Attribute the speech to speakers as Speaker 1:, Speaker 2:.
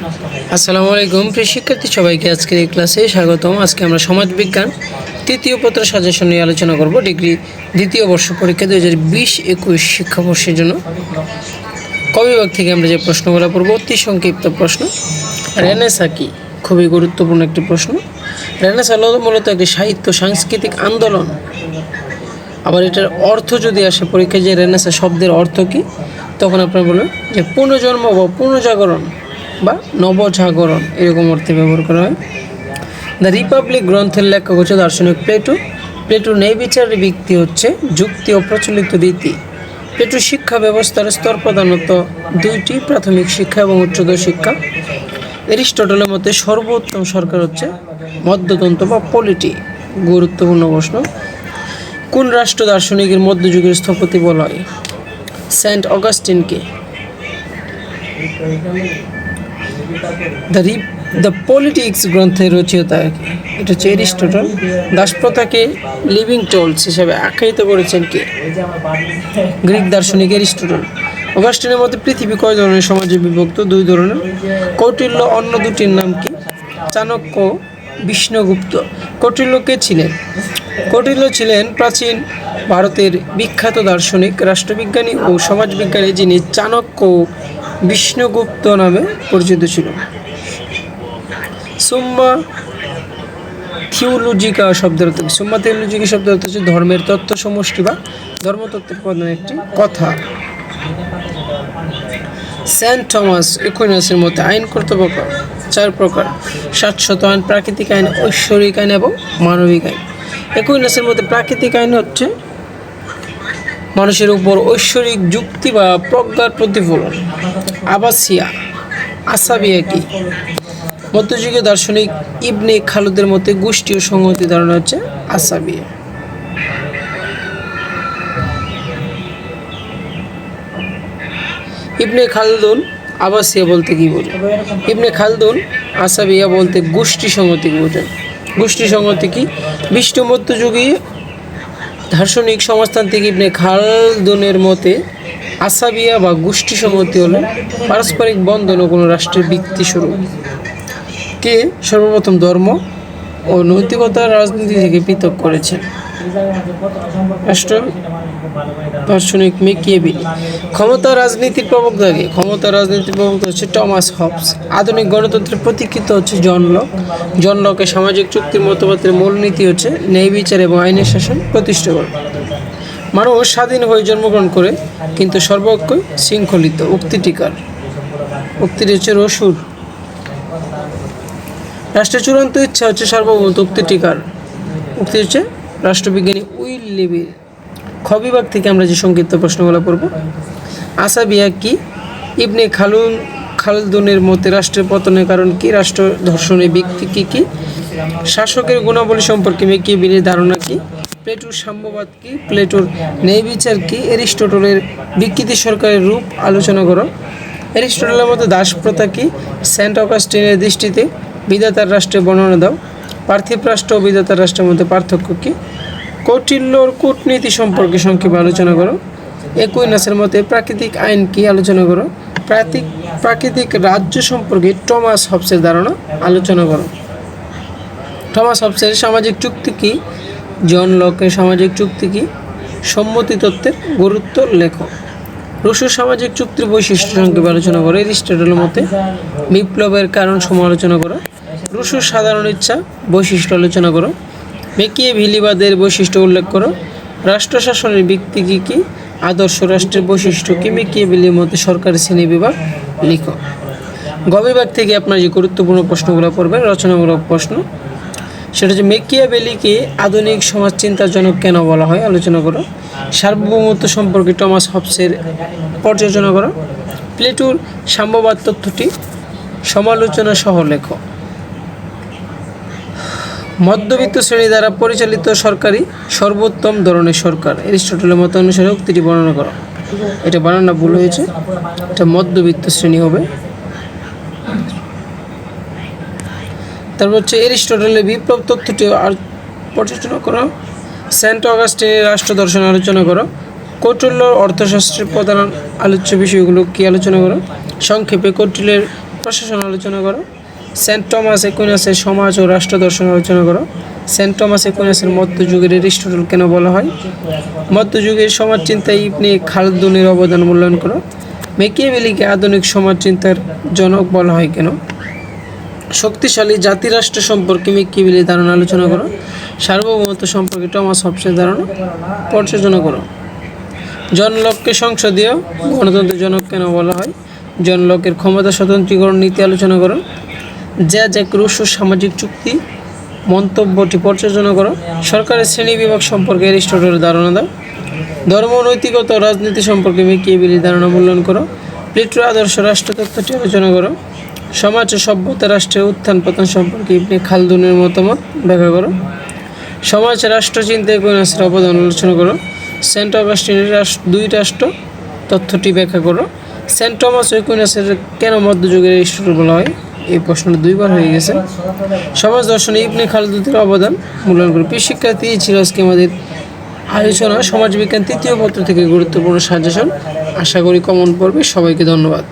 Speaker 1: আসসালামু আলাইকুম প্রিয় শিক্ষার্থী সবাইকে আজকের এই ক্লাসে স্বাগতম। আজকে আমরা সমাজবিজ্ঞান তৃতীয় পত্র সাজেশন নিয়ে আলোচনা করব। ডিগ্রি দ্বিতীয় বর্ষ পরীক্ষা 2020-21 শিক্ষাবর্ষের জন্য ক বিভাগ থেকে আমরা যে প্রশ্নগুলো পড়ব অতি সংক্ষিপ্ত প্রশ্ন। রেনেসাঁ কি? খুবই গুরুত্বপূর্ণ একটি প্রশ্ন। রেনেসাঁ হলো মূলত একটি সাহিত্য সাংস্কৃতিক আন্দোলন। আবার এটার অর্থ যদি আসে পরীক্ষায় যে রেনেসাঁ শব্দের অর্থ কী, তখন আপনারা বলবেন যে পুনর্জন্ম বা পুনর্জাগরণ বা নবজাগরণ, এরকম অর্থে ব্যবহার করা হয়। দ্য রিপাবলিক গ্রন্থের লেখক হচ্ছে দার্শনিক প্লেটো। প্লেটোর ন্যায়বিচারের ভিত্তি হচ্ছে যুক্তি ও প্রচলিত রীতি। প্লেটোর শিক্ষা ব্যবস্থার স্তর প্রধানত দুইটি, প্রাথমিক শিক্ষা এবং উচ্চতর শিক্ষা। এরিস্টটলের মতে সর্বোত্তম সরকার হচ্ছে মধ্যতন্ত্র বা পলিটি। গুরুত্বপূর্ণ প্রশ্ন। কোন রাষ্ট্র দার্শনিকের মধ্যযুগের স্থপতি বলা হয়? সেন্ট অগাস্টিনকে। দ্য পলিটিক্স গ্রন্থের রচয়িতা এটা হচ্ছে এরিস্টটল। দাসপ্রথাকে লিভিং টোলস হিসাবে আখ্যায়িত করেছেন কে? গ্রিক দার্শনিক এরিস্টটল। অগাস্টিনের মতে পৃথিবী কয় ধরনের সমাজে বিভক্ত? দুই ধরনের। কৌটিল্য অন্য দুটির নাম কি? চাণক্য, বিষ্ণুগুপ্ত। কৌটিল্য কে ছিলেন? কৌটিল্য ছিলেন প্রাচীন ভারতের বিখ্যাত দার্শনিক, রাষ্ট্রবিজ্ঞানী ও সমাজবিজ্ঞানী, যিনি চাণক্য ও বিষ্ণুগুপ্ত নামে পরিচিত ছিল। সুম্মা থিওলজিকা শব্দের অর্থ। সুম্মা থিওলজিকা শব্দের অর্থ হচ্ছে ধর্মের তত্ত্ব সমষ্টি বা ধর্মতত্ত্বের প্রধান একটি কথা। সেন্ট থমাস একুইনাসের মতে আইন কর্তৃপক্ষ চার প্রকার: শাশ্বত আইন, প্রাকৃতিক আইন, ঐশ্বরিক আইন এবং মানবিক আইন। একুইনাসের মতে প্রাকৃতিক আইন হচ্ছে মানুষের উপর ঐশ্বরিক যুক্তি বা প্রজ্ঞার প্রতিফলন। আসাবিয়া কি? মধ্যযুগীয় দার্শনিক ইবনে খালুদের মতে গোষ্ঠী ও সংহতি ধারণা হচ্ছে আসাবিয়া। ইবনে খালদুন আবাসিয়া বলতে কি বোঝে? ইবনে খালদুন আসাবিয়া বলতে গোষ্ঠী সংহতি বোঝেন। গোষ্ঠী সংহতি কি? বিষ্ট মধ্যযুগী দার্শনিক সমাজতান্ত্রিক ইবনে খালদুনের মতে আসাবিয়া বা গোষ্ঠী সংহতি হল পারস্পরিক বন্ধন ও কোনো রাষ্ট্রের ভিত্তি স্বরূপ। কে সর্বপ্রথম ধর্ম ও নৈতিকতার রাজনীতি থেকে পৃথক করেছেন? রাষ্ট্র দার্শনিক ম্যাকিয়াভেলি। ক্ষমতা রাজনীতির প্রবক্তা কে? ক্ষমতা রাজনীতির প্রবক্তা হচ্ছে টমাস হবস। আধুনিক গণতন্ত্রের প্রতীকৃত হচ্ছে জন লক। জন লকের সামাজিক চুক্তির মতবাদের মূলনীতি হচ্ছে ন্যায় বিচার এবং আইনের শাসন প্রতিষ্ঠা করা। মানুষ স্বাধীন হয়ে জন্মগ্রহণ করে, কিন্তু সর্বক্ষই শৃঙ্খলিত। উক্তিটিকার। উক্তিটি হচ্ছে রসুর। রাষ্ট্রের চূড়ান্ত ইচ্ছা হচ্ছে সার্বভৌমত্ব। উক্তিটিকার। উক্তি হচ্ছে রাষ্ট্রবিজ্ঞানী উইল লিভির। খ বিভাগ থেকে আমরা যে সংক্ষিপ্ত প্রশ্নগুলো পড়ব। আসাবিয়া কি? ইবনে খালদুনের মতে রাষ্ট্রের পতনের কারণ কি? রাষ্ট্র ধর্ষণের ব্যক্তি কি কি? শাসকের গুণাবলী সম্পর্কে ম্যাকিয়াভেলির ধারণা কি? প্লেটোর সাম্যবাদ কি? প্লেটোর ন্যায়বিচার কি? এরিস্টটলের বিকৃতি সরকারের রূপ আলোচনা করো। এরিস্টটলের মতে দাসপ্রথা কি? সেন্ট অগাস্টিনের দৃষ্টিতে বিধাতার রাষ্ট্রের বর্ণনা দাও। পার্থিব রাষ্ট্র ও বিধাতার রাষ্ট্রের মধ্যে পার্থক্য কি? কৌটিল্যর কূটনীতি সম্পর্কে সংক্ষেপে আলোচনা করো। একুইনাসের মতে প্রাকৃতিক আইন কি? আলোচনা করো। প্রাকৃতিক রাজ্য সম্পর্কে টমাস হবসের ধারণা আলোচনা করো। টমাস হবসের সামাজিক চুক্তি কি? জন লকের সামাজিক চুক্তি কি? সম্মতি তত্ত্বের গুরুত্ব লেখো। রুশোর সামাজিক চুক্তির বৈশিষ্ট্য সংক্ষেপে আলোচনা করো। এরিস্টটলের মতে বিপ্লবের কারণ সমালোচনা করো। রুশোর সাধারণ ইচ্ছা বৈশিষ্ট্য আলোচনা করো। ম্যাকিয়াভেলিবাদের বৈশিষ্ট্য উল্লেখ করো। রাষ্ট্র শাসনের ভিত্তি কী কী? আদর্শ রাষ্ট্রের বৈশিষ্ট্য কি? ম্যাকিয়াভেলির মতে সরকারের শ্রেণীবিভাগ লিখো। গ বিভাগ থেকে আপনার যে গুরুত্বপূর্ণ প্রশ্নগুলো পড়বেন, রচনামূলক প্রশ্ন, সেটা হচ্ছে ম্যাকিয়াভেলিকে আধুনিক সমাজচিন্তার জনক কেন বলা হয়? আলোচনা করো। সার্বভৌমত্ব সম্পর্কে টমাস হবসের পর্যালোচনা করো। প্লেটোর সাম্যবাদ তত্ত্বটি সমালোচনা সহ লেখো। মধ্যবিত্ত শ্রেণী দ্বারা পরিচালিত সরকারই সর্বোত্তম ধরনের সরকার। এরিস্টটলের মত অনুসারে উক্তিটি বর্ণনা করো। এটা বানানটা ভুল হয়েছে, এটা মধ্যবিত্ত শ্রেণী হবে। তারপর হচ্ছে এরিস্টটলের বিপ্লব তত্ত্বটি পর্যালোচনা করো। সেন্ট অগাস্টিনের রাষ্ট্র দর্শন আলোচনা করো। কৌটিল্যর অর্থশাস্ত্রের প্রধান আলোচ্য বিষয়গুলো কি? আলোচনা করো। সংক্ষেপে কৌটিল্যের প্রশাসন আলোচনা করো। সেন্ট টমাস একুইনাসের সমাজ ও রাষ্ট্র দর্শন আলোচনা করো। সেন্ট টমাস একুইনাসের মধ্যযুগের এরিস্টটল কেন বলা হয়? মধ্যযুগের সমাজ চিন্তায় ইবনে খালদুনের অবদান মূল্যায়ন করো। মেকিয়াভেলিকে আধুনিক সমাজ চিন্তার জনক বলা হয় কেন? শক্তিশালী জাতিরাষ্ট্র সম্পর্কে মেকিয়াভেলির ধারণা আলোচনা করো। সার্বভৌমত্ব সম্পর্কে টমাস হবসের ধারণা পর্যালোচনা করো। জন লককে সংসদীয় গণতন্ত্রের জনক কেন বলা হয়? জন লকের ক্ষমতা স্বতন্ত্রীকরণ নীতি আলোচনা করো। জ্যাক রুশো সামাজিক চুক্তি মন্তব্যটি পর্যালোচনা করো। সরকারের শ্রেণীবিভাগ সম্পর্কে এরিস্টটলের ধারণা দাও। ধর্ম, নৈতিকতা ও রাজনীতি সম্পর্কে মেকিয়াভেলির ধারণা মূল্যায়ন করো। প্লেটোর আদর্শ রাষ্ট্র তত্ত্বটি আলোচনা করো। সমাজ ও সভ্যতা রাষ্ট্রের উত্থান পতন সম্পর্কে ইবনে খালদুনের মতামত ব্যাখ্যা করো। সমাজ রাষ্ট্র চিন্তায় একুইনাসের অবদান আলোচনা করো। সেন্ট অগাস্টিনের দুই রাষ্ট্র তথ্যটি ব্যাখ্যা করো। সেন্ট টমাস একুইনাসের কেন মধ্যযুগের এরিস্টটল বলা হয়? এই প্রশ্নটা দুইবার হয়ে গেছে। সমাজ দর্শনে ইবনে খালদুনের অবদান মূল্যায়ন করো। প্রিয় শিক্ষার্থী, এই ছিল আজকে আমাদের আলোচনা সমাজবিজ্ঞান তৃতীয় পত্র থেকে গুরুত্বপূর্ণ সাজেশন। আশা করি কমন পড়বে। সবাইকে ধন্যবাদ।